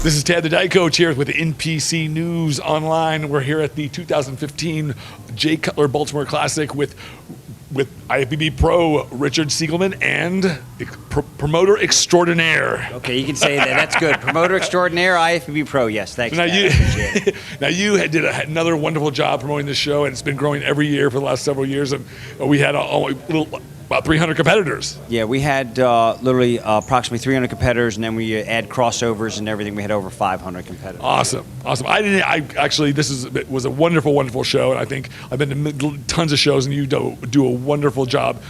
This is Tad the Diet Coach here with NPC News Online. We're here at the 2015 Cutler Baltimore Classic with IFBB Pro Richard Seigelman and promoter extraordinaire. Okay, you can say that. That's good. Promoter extraordinaire, IFBB Pro. Yes, thanks. So now you did another wonderful job promoting this show, and it's been growing every year for the last several years. And we had about 300 competitors. Yeah, we had literally approximately 300 competitors, and then we add crossovers and everything. We had over 500 competitors. Awesome. This was a wonderful show, and I think I've been to tons of shows, and you do a wonderful job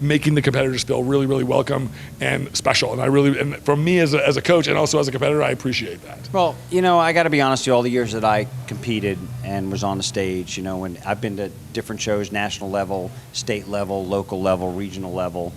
making the competitors feel really welcome and special. And from me as a coach and also as a competitor, I appreciate that. Well, I got to be honest with you, all the years that I competed and was on the stage, and I've been to different shows, national level, state level, local level, regional level.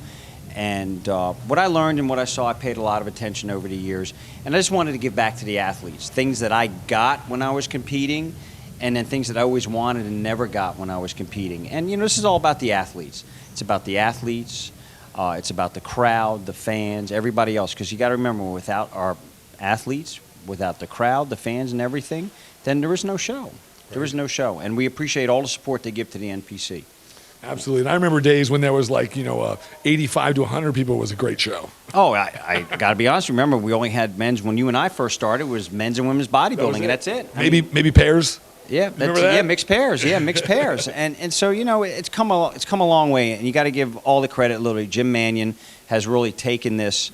And what I learned and what I saw, I paid a lot of attention over the years. And I just wanted to give back to the athletes, things that I got when I was competing, and then things that I always wanted and never got when I was competing. And, this is all about the athletes. It's about the athletes. It's about the crowd, the fans, everybody else. Because you got to remember, without our athletes, without the crowd, the fans, and everything, then there is no show. There is no show. And we appreciate all the support they give to the NPC. Absolutely. And I remember days when there was 85 to 100 people was a great show. Oh, I got to be honest. Remember, we only had men's. When you and I first started, it was men's and women's bodybuilding, and that's it. Maybe pairs. Yeah, yeah, mixed pairs. Yeah, mixed pairs. And so, it's come a long way, and you got to give all the credit. Literally, Jim Mannion has really taken this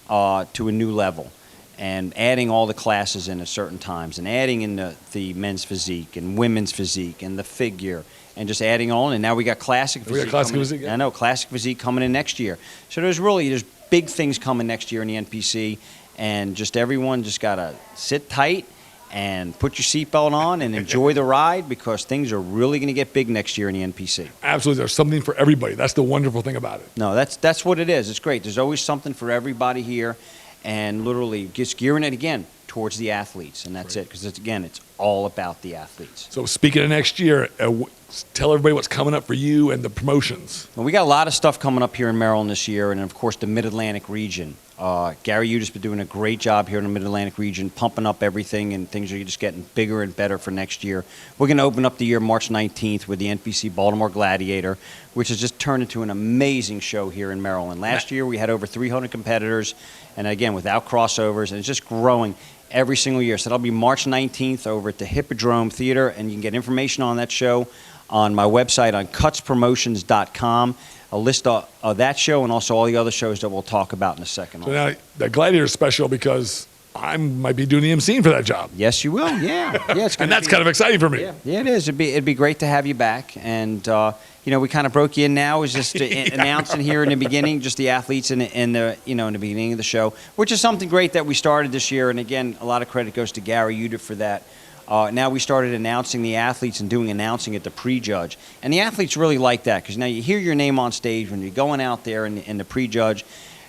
to a new level. And adding all the classes in at certain times, and adding in the men's physique and women's physique and the figure, and just adding on. And now we got classic physique. Physique. I know, classic physique coming in next year. So there's big things coming next year in the NPC, and just everyone just gotta sit tight and put your seatbelt on and enjoy the ride, because things are really going to get big next year in the NPC. Absolutely. There's something for everybody. That's the wonderful thing about it. No, that's what it is. It's great. There's always something for everybody here. And literally just gearing it again towards the athletes, and that's it, because it's all about the athletes. So speaking of next year, tell everybody what's coming up for you and the promotions. Well, we got a lot of stuff coming up here in Maryland this year, and of course the Mid-Atlantic region. Gary Uda's been doing a great job here in the Mid-Atlantic region, pumping up everything, and things are just getting bigger and better for next year. We're going to open up the year March 19th with the NPC Baltimore Gladiator, which has just turned into an amazing show here in Maryland. Last year we had over 300 competitors, and again, without crossovers, and it's just growing every single year. So that'll be March 19th over at the Hippodrome Theater, and you can get information on that show on my website on cutspromotions.com. A list of that show and also all the other shows that we'll talk about in a second. So now, the Gladiator is special because I might be doing the emceeing for that job. Yes, you will. Yeah, it's and that's kind of exciting for me. Yeah, it is. It'd be great to have you back. And we kind of broke you in now. It was just announcing here in the beginning, just the athletes in the beginning of the show, which is something great that we started this year. And again, a lot of credit goes to Gary Uda for that. Now we started announcing the athletes and doing announcing at the pre-judge. And the athletes really like that, because now you hear your name on stage when you're going out there in the pre-judge.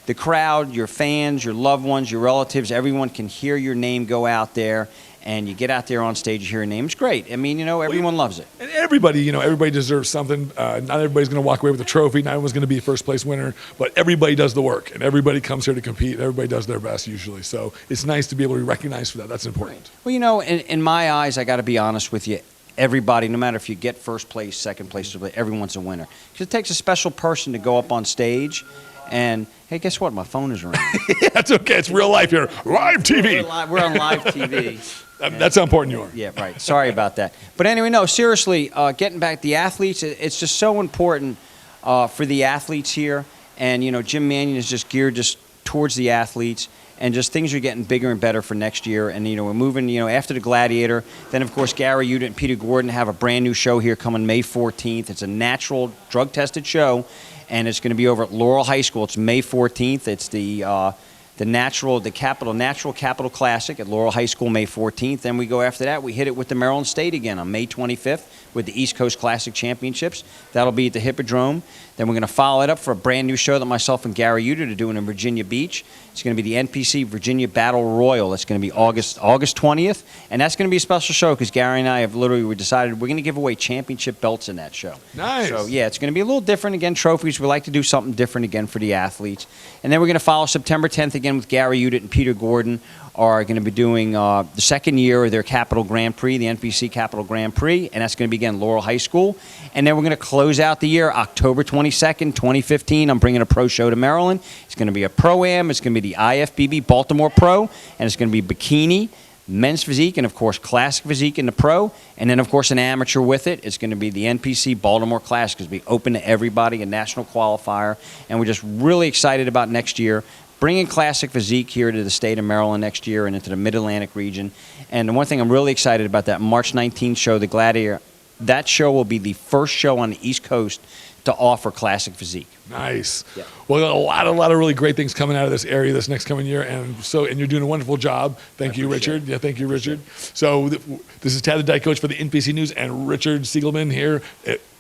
The crowd, your fans, your loved ones, your relatives, everyone can hear your name go out there, and you get out there on stage, you hear your name. It's great. I mean, everyone loves it. And everybody deserves something. Not everybody's going to walk away with a trophy. Not everyone's going to be a first place winner, but everybody does the work, and everybody comes here to compete. Everybody does their best usually. So it's nice to be able to be recognized for that. That's important. Well, in my eyes, I got to be honest with you. Everybody, no matter if you get first place, second place, everyone's a winner. Because it takes a special person to go up on stage and, hey, guess what? My phone is ringing. Yeah, that's okay. It's real life here. Live TV. We're on live TV. That's how important you are. Yeah, right. Sorry about that. But anyway, no, seriously, getting back the athletes, it's just so important for the athletes here. And, Jim Mannion is just geared towards the athletes. And just things are getting bigger and better for next year. And, we're moving, after the Gladiator. Then, of course, Gary Uda and Peter Gordon have a brand new show here coming May 14th. It's a natural, drug-tested show. And it's going to be over at Laurel High School. It's May 14th. It's the Natural Capital Classic at Laurel High School, May 14th. Then we go after that. We hit it with the Maryland State again on May 25th with the East Coast Classic Championships. That'll be at the Hippodrome. Then we're going to follow it up for a brand new show that myself and Gary Uter are doing in Virginia Beach. It's going to be the NPC Virginia Battle Royal. That's going to be August 20th, and that's going to be a special show because Gary and I have literally decided we're going to give away championship belts in that show. Nice. So yeah, it's going to be a little different again. Trophies. We like to do something different again for the athletes, and then we're going to follow September 10th again with Gary Uter and Peter Gordon. Are going to be doing the second year of their Capital Grand Prix, the NPC Capital Grand Prix, and that's going to be again Laurel High School. And then we're going to close out the year October 22nd, 2015. I'm bringing a pro show to Maryland. It's going to be a Pro-Am. It's going to be the IFBB Baltimore Pro, and it's going to be bikini, men's physique, and of course classic physique in the pro, and then of course an amateur with it. It's going to be the NPC Baltimore Classic. It's going to be open to everybody, a national qualifier, and we're just really excited about next year. Bringing classic physique here to the state of Maryland next year and into the Mid-Atlantic region. And the one thing I'm really excited about, that March 19th show, the Gladiator, that show will be the first show on the East Coast to offer classic physique. Nice. Yeah. Well, a lot of really great things coming out of this area this next coming year, and you're doing a wonderful job. Thank you, Richard. Yeah, thank you, Richard. So this is Tad the Diet Coach for the NPC News, and Richard Seigelman here,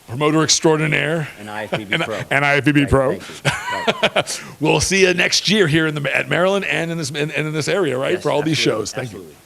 promoter extraordinaire. And IFBB Pro. And IFBB Pro. Thank you. We'll see you next year here at Maryland and in this area, right? Yes, for all these absolutely, shows. Thank you. absolutely.